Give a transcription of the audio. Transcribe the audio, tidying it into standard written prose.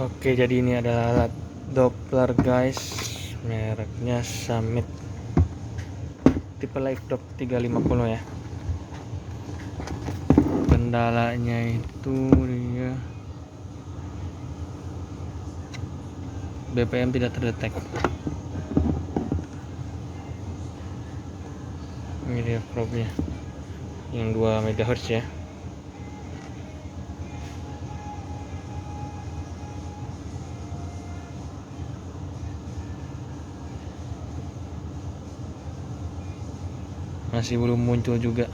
Oke, jadi ini adalah alat Doppler guys, mereknya Summit, tipe Live Dop 350 ya. Kendalanya itu dia BPM tidak terdetek. Ini dia probe-nya yang 2 MHz ya. Masih belum muncul juga.